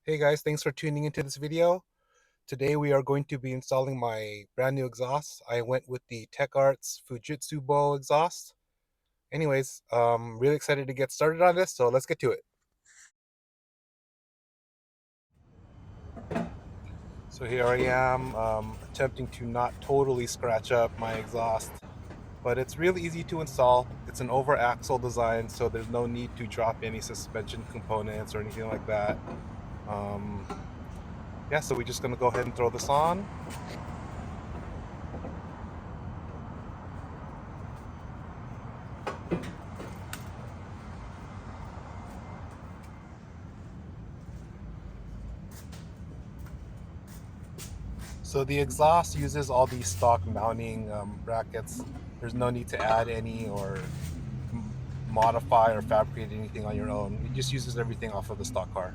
Hey guys, thanks for tuning into this video. Today we are going to be installing my brand new exhaust. I went with the Tec Arts Fujitsubo exhaust. Anyways, really excited to get started on this, so let's get to it. So here I am, attempting to not totally scratch up my exhaust, but it's really easy to install. It's an over axle design, so there's no need to drop any suspension components or anything like that. Um, yeah, so we're just gonna go ahead and throw this on. So the exhaust uses all these stock mounting brackets. There's no need to add any or modify or fabricate anything on your own. It just uses everything off of the stock car.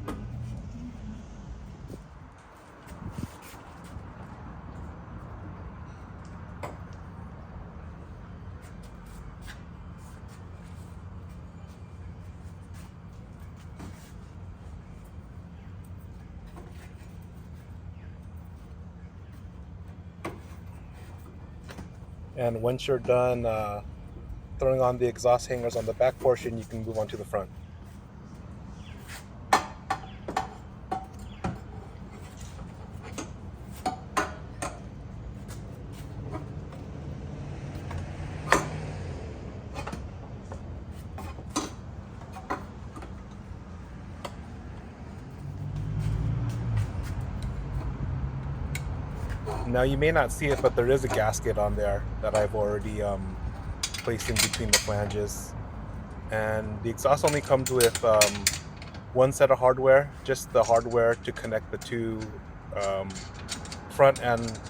And once you're done throwing on the exhaust hangers on the back portion, you can move on to the front. Now you may not see it, but there is a gasket on there that I've already placed in between the flanges. And the exhaust only comes with one set of hardware, just the hardware to connect the two front and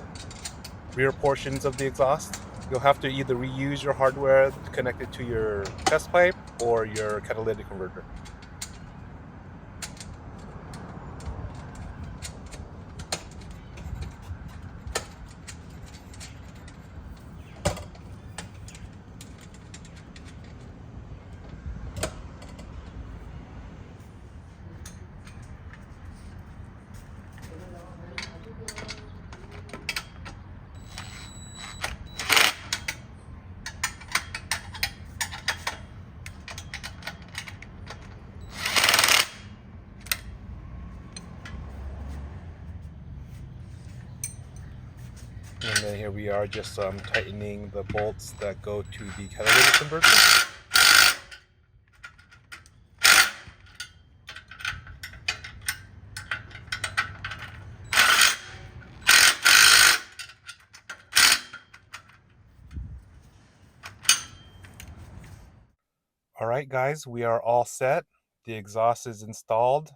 rear portions of the exhaust. You'll have to either reuse your hardware to connect it to your test pipe or your catalytic converter. And then here we are just tightening the bolts that go to the catalytic converter. All right, guys, we are all set. The exhaust is installed.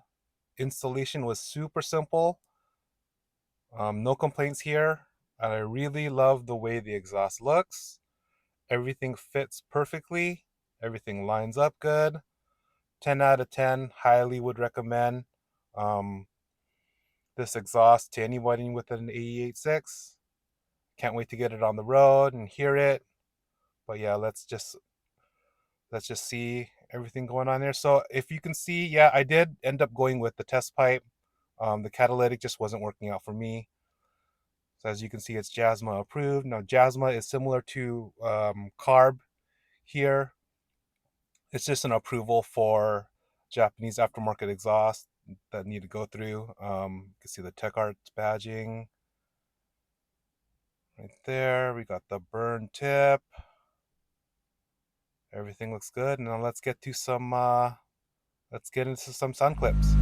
Installation was super simple. No complaints here. I really love the way the exhaust looks. Everything fits perfectly. Everything lines up good. 10 out of 10. Highly would recommend this exhaust to anybody with an AE86. Can't wait to get it on the road and hear it. But yeah, let's just see everything going on there. So if you can see, yeah, I did end up going with the test pipe. The catalytic just wasn't working out for me. So as you can see, it's JASMA approved. Now JASMA is similar to CARB here. It's just an approval for Japanese aftermarket exhaust that need to go through. You can see the Tec Arts badging right there. We got the burn tip. Everything looks good. Now let's get to some let's get into some sound clips.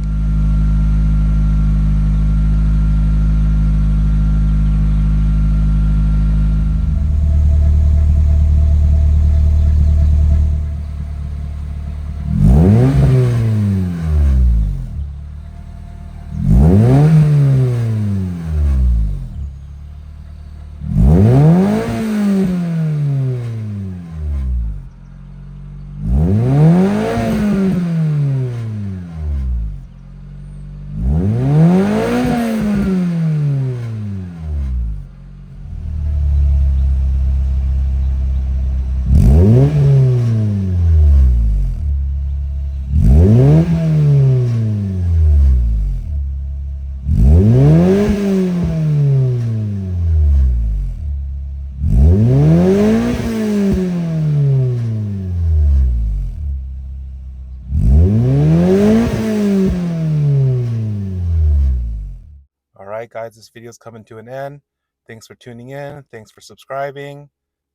right, guys, this video is coming to an end. Thanks for tuning in. Thanks for subscribing.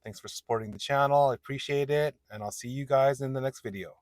Thanks for supporting the channel. I appreciate it. And I'll see you guys in the next video.